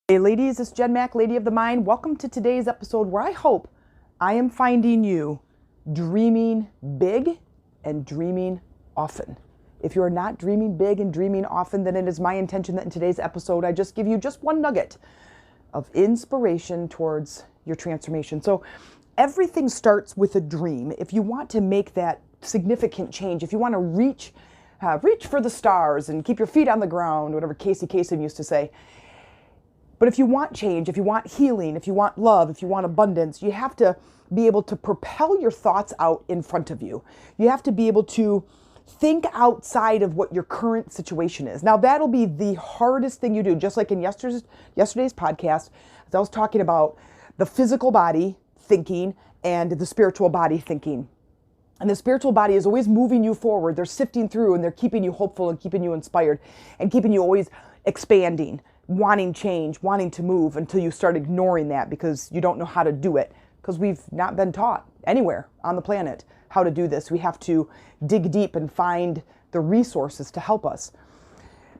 Hey ladies, it's Jen Mack, Lady of the Mind. Welcome to today's episode where I hope I am finding you dreaming big and dreaming often. If you're not dreaming big and dreaming often, then it is my intention that in today's episode I just give you just one nugget of inspiration towards your transformation. So everything starts with a dream. If you want to make that significant change, if you want to reach for the stars and keep your feet on the ground, whatever Casey Kasem used to say. But if you want change, if you want healing, if you want love, if you want abundance, you have to be able to propel your thoughts out in front of you. You have to be able to think outside of what your current situation is. Now, that'll be the hardest thing you do, just like in yesterday's podcast, as I was talking about the physical body thinking and the spiritual body thinking. And the spiritual body is always moving you forward. They're sifting through and they're keeping you hopeful and keeping you inspired and keeping you always expanding, wanting change, wanting to move until you start ignoring that because you don't know how to do it, because we've not been taught anywhere on the planet how to do this. We have to dig deep and find the resources to help us.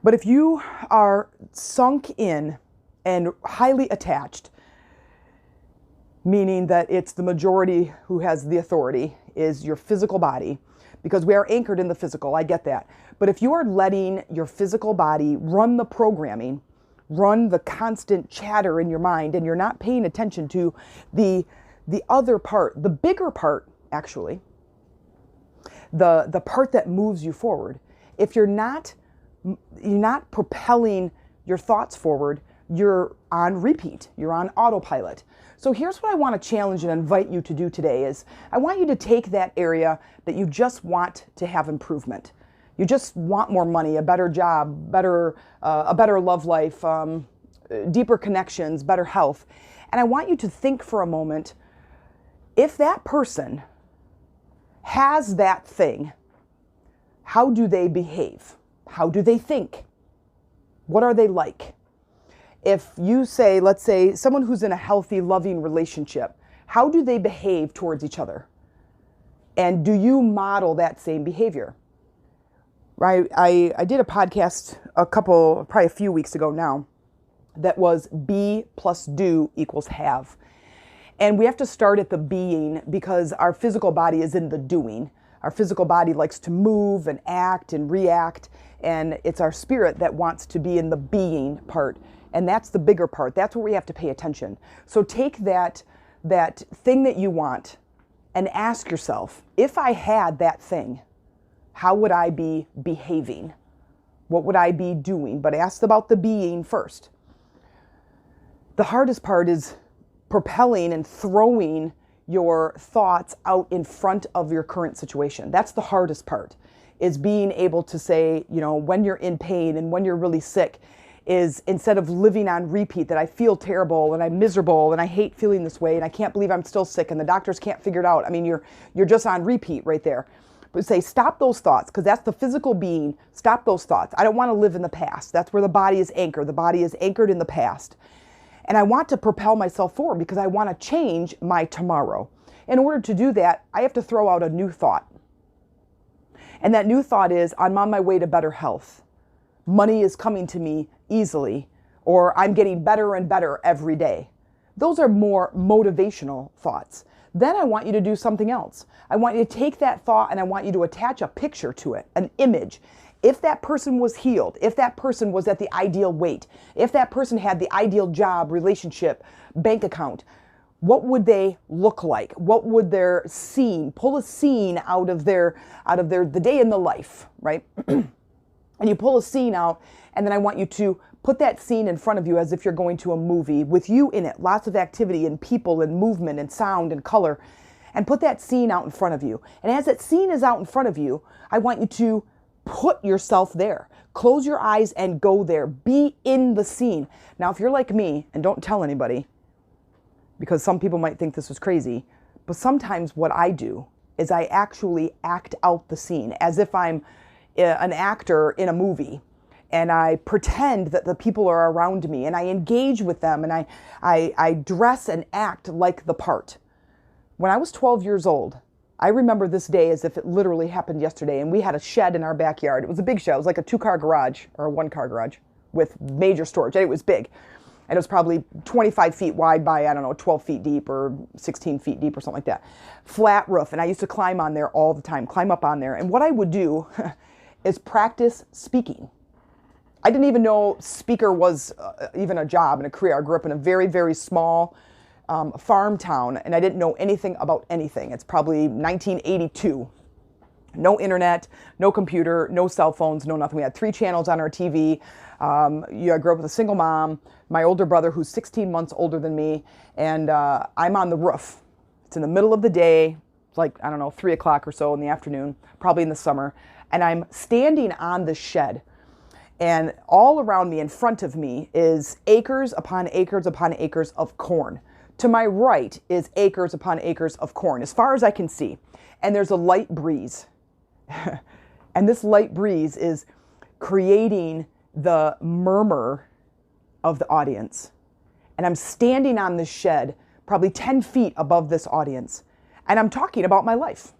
But if you are sunk in and highly attached, meaning that it's the majority who has the authority, is your physical body, because we are anchored in the physical, I get that. But if you are letting your physical body run the programming, run the constant chatter in your mind, and you're not paying attention to the other part, the bigger part, actually, the part that moves you forward. If you're not propelling your thoughts forward, you're on repeat, you're on autopilot. So here's what I want to challenge and invite you to do today is I want you to take that area that you just want to have improvement. You just want more money, a better job, a better love life, deeper connections, better health. And I want you to think for a moment, if that person has that thing, how do they behave? How do they think? What are they like? If you say, let's say, someone who's in a healthy, loving relationship, how do they behave towards each other? And do you model that same behavior? Right? I did a podcast probably a few weeks ago now, that was be plus do equals have. And we have to start at the being because our physical body is in the doing. Our physical body likes to move and act and react, and it's our spirit that wants to be in the being part. And that's the bigger part. That's where we have to pay attention. So take that thing that you want and ask yourself, if I had that thing, how would I be behaving? What would I be doing? But ask about the being first. The hardest part is propelling and throwing your thoughts out in front of your current situation. That's the hardest part, is being able to say, when you're in pain and when you're really sick, is instead of living on repeat that I feel terrible and I'm miserable and I hate feeling this way and I can't believe I'm still sick and the doctors can't figure it out. I mean, you're just on repeat right there. But say, stop those thoughts, because that's the physical being. Stop those thoughts. I don't want to live in the past. That's where the body is anchored. The body is anchored in the past. And I want to propel myself forward because I want to change my tomorrow. In order to do that, I have to throw out a new thought. And that new thought is, I'm on my way to better health. Money is coming to me easily, or I'm getting better and better every day. Those are more motivational thoughts. Then I want you to do something else. I want you to take that thought and I want you to attach a picture to it, an image. If that person was healed, if that person was at the ideal weight, if that person had the ideal job, relationship, bank account, what would they look like? What would their scene, pull a scene out of the day in the life, right? And you pull a scene out, and then I want you to put that scene in front of you as if you're going to a movie with you in it, lots of activity and people and movement and sound and color, and put that scene out in front of you. And as that scene is out in front of you, I want you to put yourself there. Close your eyes and go there. Be in the scene. Now, if you're like me, and don't tell anybody, because some people might think this was crazy, but sometimes what I do is I actually act out the scene as if I'm an actor in a movie, and I pretend that the people are around me, and I engage with them, and I dress and act like the part. When I was 12 years old, I remember this day as if it literally happened yesterday, and we had a shed in our backyard. It was a big shed. It was like a 2-car garage or a 1-car garage with major storage. It was big. And it was probably 25 feet wide by, I don't know, 12 feet deep or 16 feet deep or something like that. Flat roof. And I used to climb on there all the time, climb up on there. And what I would do is practice speaking. I didn't even know speaker was even a job and a career. I grew up in a very, very small farm town, and I didn't know anything about anything. It's probably 1982. No internet, no computer, no cell phones, no nothing. We had 3 channels on our TV. I grew up with a single mom, my older brother who's 16 months older than me, and I'm on the roof. It's in the middle of the day. It's like, I don't know, 3 o'clock or so in the afternoon, probably in the summer. And I'm standing on the shed. And all around me, in front of me, is acres upon acres upon acres of corn. To my right is acres upon acres of corn, as far as I can see. And there's a light breeze. And this light breeze is creating the murmur of the audience. And I'm standing on this shed, probably 10 feet above this audience. And I'm talking about my life.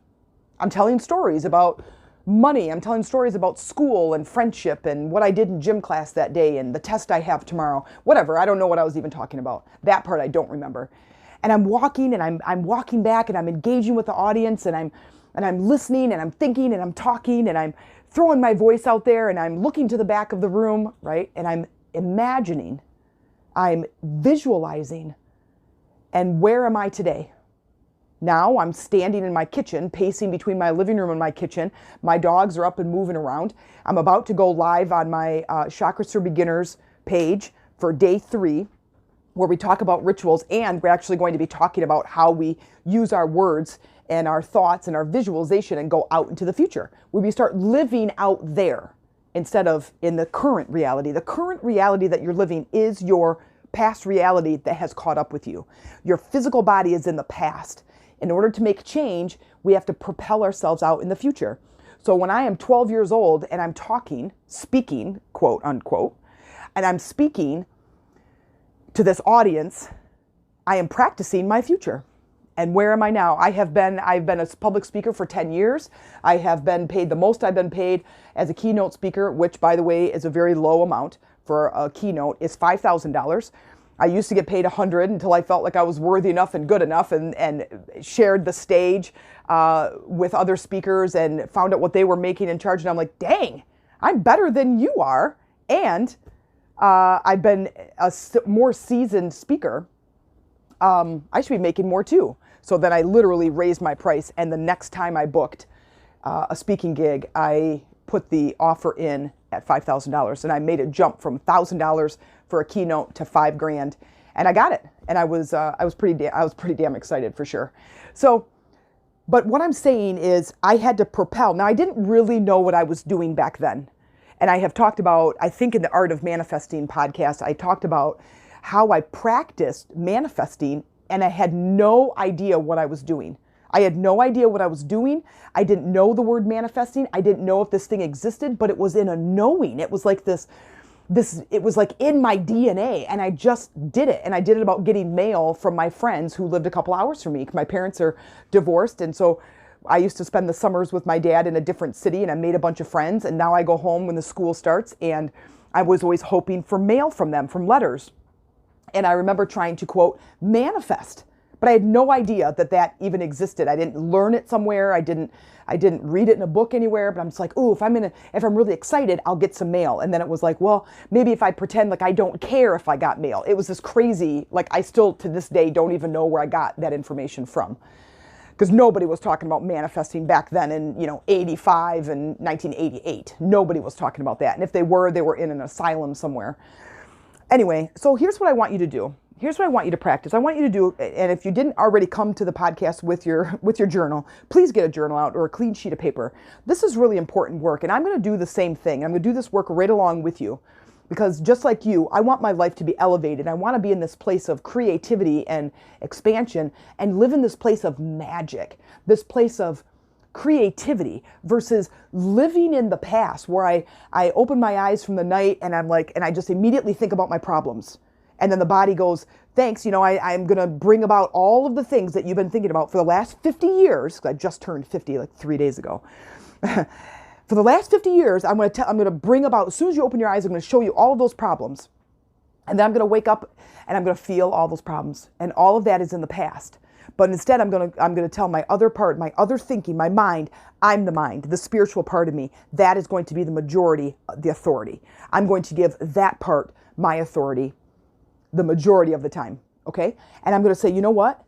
I'm telling stories about money. I'm telling stories about school and friendship and what I did in gym class that day and the test I have tomorrow. Whatever. I don't know what I was even talking about. That part I don't remember. And I'm walking and I'm walking back and I'm engaging with the audience and I'm listening and I'm thinking and I'm talking and I'm throwing my voice out there and I'm looking to the back of the room, right? And I'm imagining, I'm visualizing. And where am I today? Now I'm standing in my kitchen, pacing between my living room and my kitchen. My dogs are up and moving around. I'm about to go live on my Chakras for Beginners page for day 3, where we talk about rituals, and we're actually going to be talking about how we use our words and our thoughts and our visualization and go out into the future, where we start living out there instead of in the current reality. The current reality that you're living is your past reality that has caught up with you. Your physical body is in the past. In order to make change, we have to propel ourselves out in the future. So when I am 12 years old and I'm talking, speaking, quote unquote, and I'm speaking to this audience, I am practicing my future. And where am I now? I've been a public speaker for 10 years. I have been paid, the most I've been paid as a keynote speaker, which by the way is a very low amount for a keynote, is $5,000. I used to get paid $100 until I felt like I was worthy enough and good enough and shared the stage with other speakers and found out what they were making and charging. I'm like, dang, I'm better than you are. And I've been a more seasoned speaker. I should be making more too. So then I literally raised my price. And the next time I booked a speaking gig, I put the offer in at $5,000. And I made a jump from $1,000 for a keynote to $5,000, and I got it. And I was pretty damn excited for sure. So, but what I'm saying is I had to propel. Now I didn't really know what I was doing back then. And I have talked about, I think in the Art of Manifesting podcast, I talked about how I practiced manifesting and I had no idea what I was doing. I had no idea what I was doing. I didn't know the word manifesting. I didn't know if this thing existed, but it was in a knowing. It was like it was like in my DNA, and I just did it. And I did it about getting mail from my friends who lived a couple hours from me. My parents are divorced, and so I used to spend the summers with my dad in a different city, and I made a bunch of friends. And now I go home when the school starts, and I was always hoping for mail from them, from letters. And I remember trying to, quote, manifest. But I had no idea that that even existed. I didn't learn it somewhere. I didn't read it in a book anywhere. But I'm just like, ooh, if I'm really excited, I'll get some mail. And then it was like, well, maybe if I pretend like I don't care if I got mail. It was this crazy, like I still to this day don't even know where I got that information from, because nobody was talking about manifesting back then in 85 and 1988. Nobody was talking about that. And if they were in an asylum somewhere. Anyway, so here's what I want you to do. Here's what I want you to practice. I want you to do, and if you didn't already come to the podcast with your journal, please get a journal out or a clean sheet of paper. This is really important work, and I'm going to do the same thing. I'm going to do this work right along with you, because just like you, I want my life to be elevated. I want to be in this place of creativity and expansion and live in this place of magic, this place of creativity versus living in the past where I open my eyes from the night and I'm like, and I just immediately think about my problems. And then the body goes, thanks, I'm going to bring about all of the things that you've been thinking about for the last 50 years. I just turned 50 like 3 days ago. For the last 50 years, I'm going to bring about, as soon as you open your eyes, I'm going to show you all of those problems. And then I'm going to wake up and I'm going to feel all those problems. And all of that is in the past. But instead, I'm going to tell my other part, my other thinking, my mind, I'm the mind, the spiritual part of me. That is going to be the majority, the authority. I'm going to give that part my authority the majority of the time. Okay? And I'm going to say, you know what?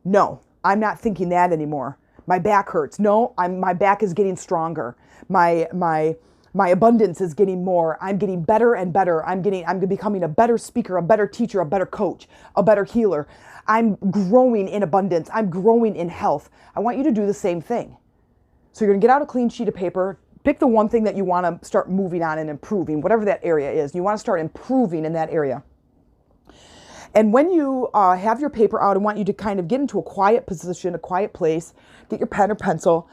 No, I'm not thinking that anymore. My back hurts. No, my back is getting stronger. My abundance is getting more. I'm getting better and better. I'm becoming a better speaker, a better teacher, a better coach, a better healer. I'm growing in abundance. I'm growing in health. I want you to do the same thing. So you're going to get out a clean sheet of paper, pick the one thing that you want to start moving on and improving, whatever that area is. You want to start improving in that area. And when you have your paper out, I want you to kind of get into a quiet position, a quiet place, get your pen or pencil,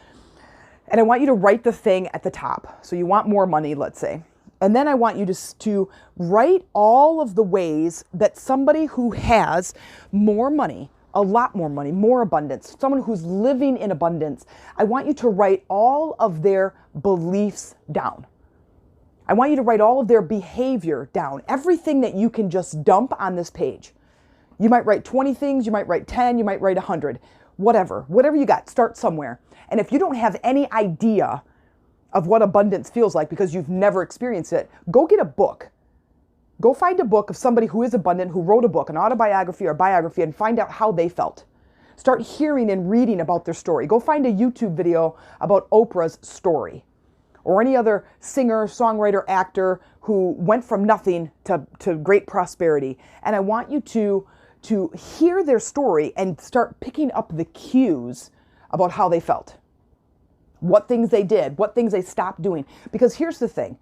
and I want you to write the thing at the top. So you want more money, let's say. And then I want you to write all of the ways that somebody who has more money, a lot more money, more abundance, someone who's living in abundance, I want you to write all of their beliefs down. I want you to write all of their behavior down, everything that you can just dump on this page. You might write 20 things, you might write 10, you might write 100, whatever you got, start somewhere. And if you don't have any idea of what abundance feels like because you've never experienced it, go get a book. Go find a book of somebody who is abundant, who wrote a book, an autobiography or biography, and find out how they felt. Start hearing and reading about their story. Go find a YouTube video about Oprah's story or any other singer, songwriter, actor who went from nothing to great prosperity. And I want you to hear their story and start picking up the cues about how they felt. What things they did, what things they stopped doing. Because here's the thing.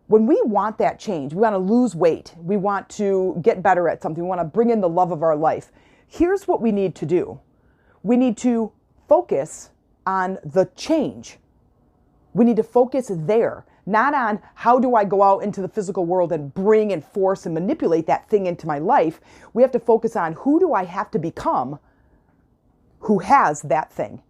When we want that change, we want to lose weight, we want to get better at something, we want to bring in the love of our life. Here's what we need to do. We need to focus on the change. We need to focus there, not on how do I go out into the physical world and bring and force and manipulate that thing into my life. We have to focus on who do I have to become who has that thing.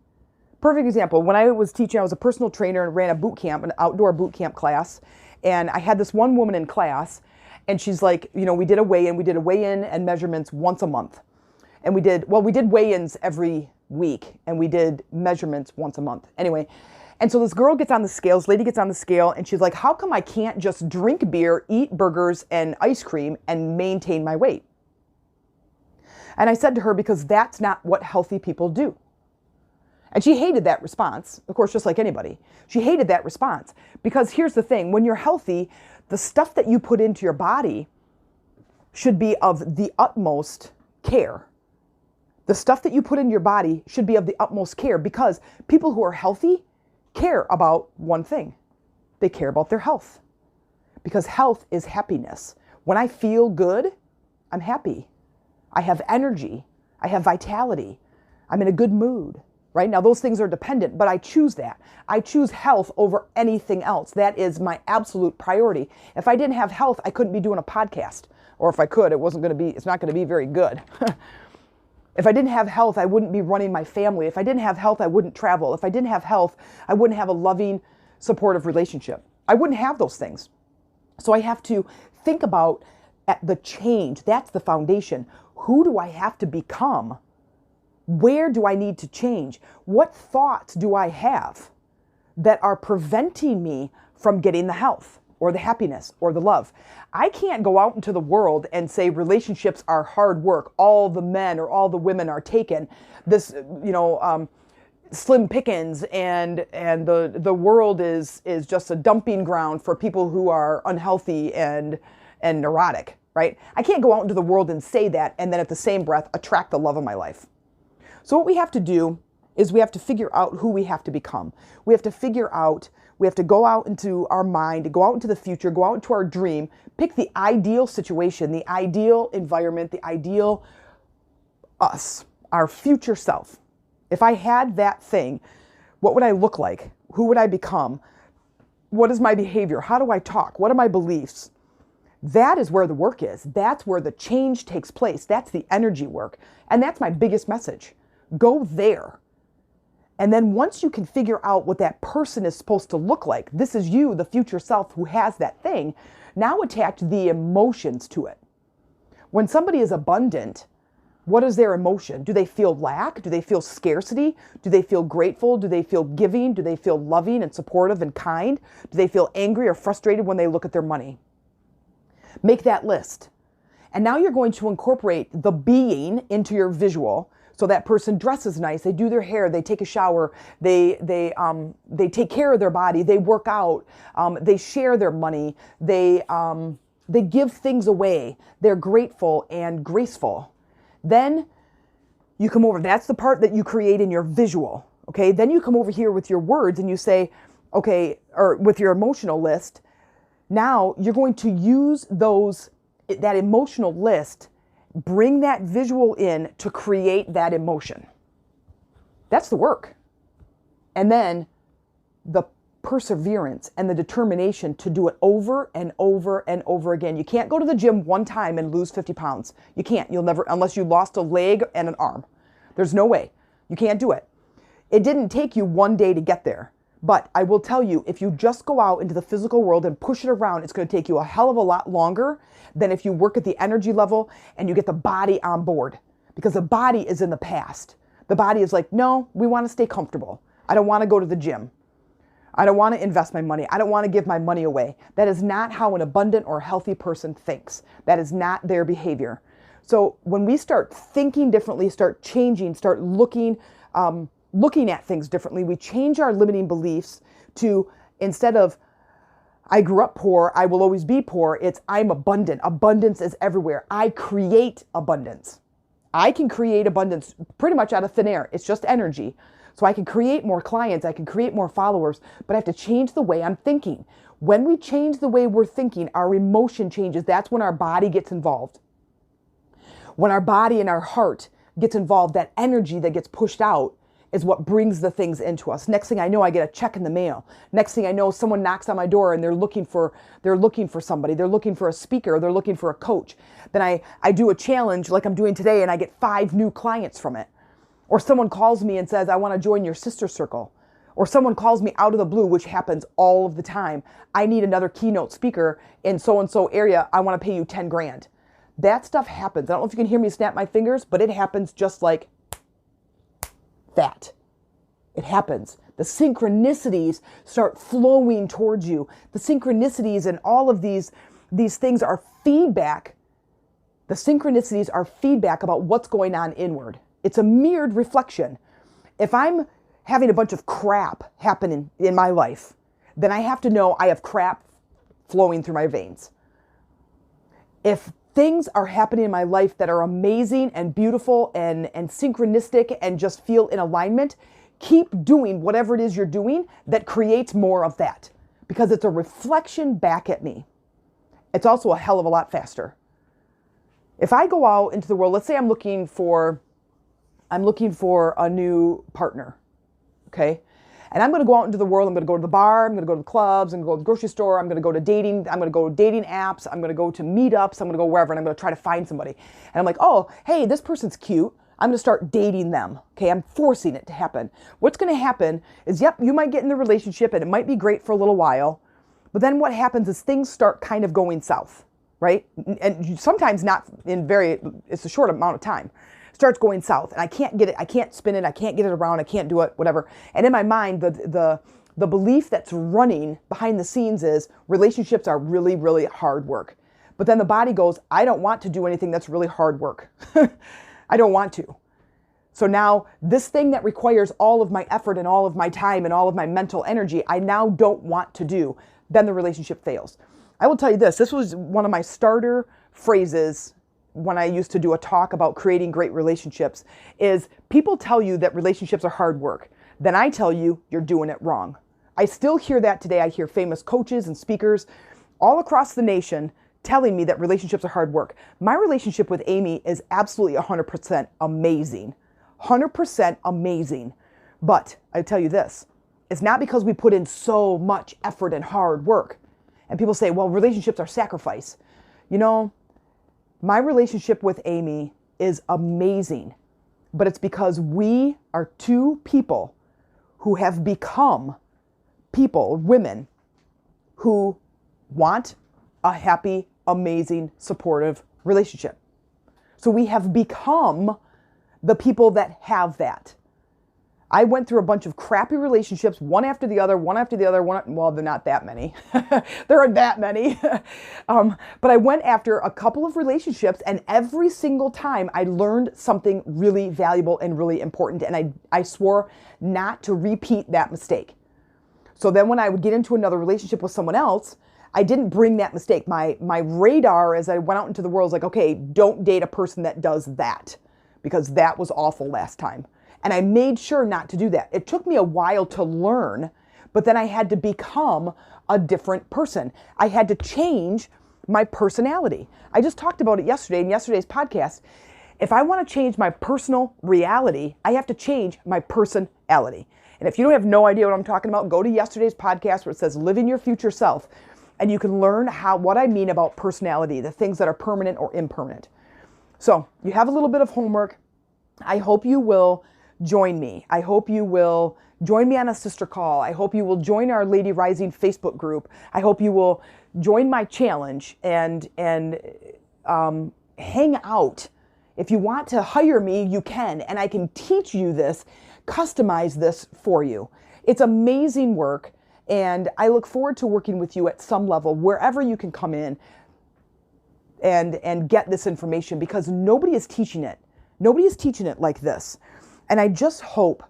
Perfect example, when I was teaching, I was a personal trainer and ran a boot camp, an outdoor boot camp class. And I had this one woman in class and she's like, we did a weigh-in and measurements once a month. And we did weigh-ins every week and we did measurements once a month. Anyway, and so this girl gets on the scale, this lady gets on the scale and she's like, how come I can't just drink beer, eat burgers and ice cream and maintain my weight? And I said to her, because that's not what healthy people do. And she hated that response, of course, just like anybody. She hated that response because here's the thing. When you're healthy, the stuff that you put into your body should be of the utmost care. The stuff that you put in your body should be of the utmost care because people who are healthy care about one thing. They care about their health because health is happiness. When I feel good, I'm happy. I have energy. I have vitality. I'm in a good mood. Right? Now, those things are dependent, but I choose that. I choose health over anything else. That is my absolute priority. If I didn't have health, I couldn't be doing a podcast. Or if I could, it's not going to be very good. If I didn't have health, I wouldn't be running my family. If I didn't have health, I wouldn't travel. If I didn't have health, I wouldn't have a loving, supportive relationship. I wouldn't have those things. So I have to think about the change. That's the foundation. Who do I have to become? Where do I need to change? What thoughts do I have that are preventing me from getting the health or the happiness or the love? I can't go out into the world and say relationships are hard work. All the men or all the women are taken. This, slim pickings and the world is just a dumping ground for people who are unhealthy and neurotic, right? I can't go out into the world and say that and then at the same breath attract the love of my life. So what we have to do is we have to figure out who we have to become. We have to go out into our mind, go out into the future, go out into our dream, pick the ideal situation, the ideal environment, the ideal us, our future self. If I had that thing, what would I look like? Who would I become? What is my behavior? How do I talk? What are my beliefs? That is where the work is. That's where the change takes place. That's the energy work. And that's my biggest message. Go there. And then once you can figure out what that person is supposed to look like, this is you, the future self who has that thing, now attach the emotions to it. When somebody is abundant, what is their emotion? Do they feel lack? Do they feel scarcity? Do they feel grateful? Do they feel giving? Do they feel loving and supportive and kind? Do they feel angry or frustrated when they look at their money? Make that list. And now you're going to incorporate the being into your visual. So that person dresses nice, they do their hair, they take a shower, they take care of their body, they work out, they share their money, they give things away, they're grateful and graceful. Then you come over, that's the part that you create in your visual, okay? Then you come over here with your words and you say, okay, or with your emotional list, now you're going to use that emotional list, bring that visual in to create that emotion. That's the work. And then the perseverance and the determination to do it over and over and over again. You can't go to the gym one time and lose 50 pounds. You can't. You'll never, unless you lost a leg and an arm. There's no way. You can't do it. It didn't take you one day to get there. But I will tell you, if you just go out into the physical world and push it around, it's going to take you a hell of a lot longer than if you work at the energy level and you get the body on board. Because the body is in the past. The body is like, no, we want to stay comfortable. I don't want to go to the gym. I don't want to invest my money. I don't want to give my money away. That is not how an abundant or healthy person thinks. That is not their behavior. So when we start thinking differently, start changing, start looking at things differently, we change our limiting beliefs to, instead of I grew up poor, I will always be poor, it's I'm abundant. Abundance is everywhere. I create abundance. I can create abundance pretty much out of thin air. It's just energy. So I can create more clients, I can create more followers, but I have to change the way I'm thinking. When we change the way we're thinking, our emotion changes. That's when our body gets involved. When our body and our heart gets involved, that energy that gets pushed out is what brings the things into us. Next thing I know, I get a check in the mail. Next thing I know, someone knocks on my door and they're looking for somebody. They're looking for a speaker. They're looking for a coach. Then I do a challenge like I'm doing today and I get 5 new clients from it. Or someone calls me and says, I want to join your sister circle. Or someone calls me out of the blue, which happens all of the time. I need another keynote speaker in so-and-so area. I want to pay you 10 grand. That stuff happens. I don't know if you can hear me snap my fingers, but it happens just like that. It happens. The synchronicities start flowing towards you. The synchronicities and all of these things are feedback. The synchronicities are feedback about what's going on inward. It's a mirrored reflection. If I'm having a bunch of crap happening in my life, then I have to know I have crap flowing through my veins. If things are happening in my life that are amazing and beautiful and synchronistic and just feel in alignment, keep doing whatever it is you're doing that creates more of that, because it's a reflection back at me. It's also a hell of a lot faster. If I go out into the world, let's say I'm looking for a new partner, okay? And I'm going to go out into the world. I'm going to go to the bar. I'm going to go to the clubs. I'm going to go to the grocery store. I'm going to go to dating. I'm going to go to dating apps. I'm going to go to meetups. I'm going to go wherever, and I'm going to try to find somebody. And I'm like, oh, hey, this person's cute. I'm going to start dating them. Okay, I'm forcing it to happen. What's going to happen is, yep, you might get in the relationship, and it might be great for a little while. But then what happens is things start kind of going south, right? And sometimes not it's a short amount of time. Starts going south and I can't get it. I can't spin it. I can't get it around. I can't do it, whatever. And in my mind, the belief that's running behind the scenes is relationships are really, really hard work. But then the body goes, I don't want to do anything that's really hard work. I don't want to. So now this thing that requires all of my effort and all of my time and all of my mental energy, I now don't want to do. Then the relationship fails. I will tell you this. This was one of my starter phrases when I used to do a talk about creating great relationships, is people tell you that relationships are hard work. Then I tell you, you're doing it wrong. I still hear that today. I hear famous coaches and speakers all across the nation telling me that relationships are hard work. My relationship with Amy is absolutely 100% amazing. 100% amazing. But I tell you this, it's not because we put in so much effort and hard work. And people say, well, relationships are sacrifice. You know, my relationship with Amy is amazing, but it's because we are 2 people who have become women who want a happy, amazing, supportive relationship. So we have become the people that have that. I went through a bunch of crappy relationships, one after the other, well, they're not that many. There aren't that many. But I went after a couple of relationships, and every single time I learned something really valuable and really important, and I swore not to repeat that mistake. So then when I would get into another relationship with someone else, I didn't bring that mistake. My radar as I went out into the world was like, okay, don't date a person that does that, because that was awful last time. And I made sure not to do that. It took me a while to learn, but then I had to become a different person. I had to change my personality. I just talked about it yesterday in yesterday's podcast. If I want to change my personal reality, I have to change my personality. And if you don't have no idea what I'm talking about, go to yesterday's podcast where it says living your future self, and you can learn what I mean about personality, the things that are permanent or impermanent. So you have a little bit of homework. I hope you will join me. I hope you will join me on a sister call. I hope you will join our Lady Rising Facebook group. I hope you will join my challenge and hang out. If you want to hire me, you can, and I can teach you this, customize this for you. It's amazing work, and I look forward to working with you at some level, wherever you can come in and get this information, because nobody is teaching it. Nobody is teaching it like this. And I just hope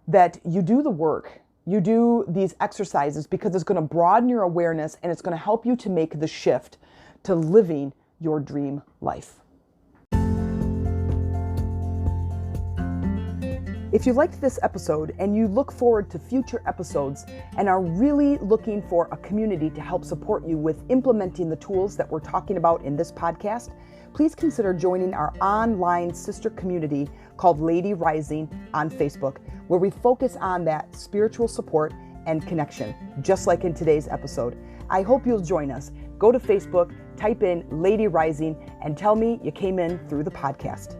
that you do the work, you do these exercises, because it's going to broaden your awareness and it's going to help you to make the shift to living your dream life. If you liked this episode and you look forward to future episodes and are really looking for a community to help support you with implementing the tools that we're talking about in this podcast, please consider joining our online sister community called Lady Rising on Facebook, where we focus on that spiritual support and connection, just like in today's episode. I hope you'll join us. Go to Facebook, type in Lady Rising, and tell me you came in through the podcast.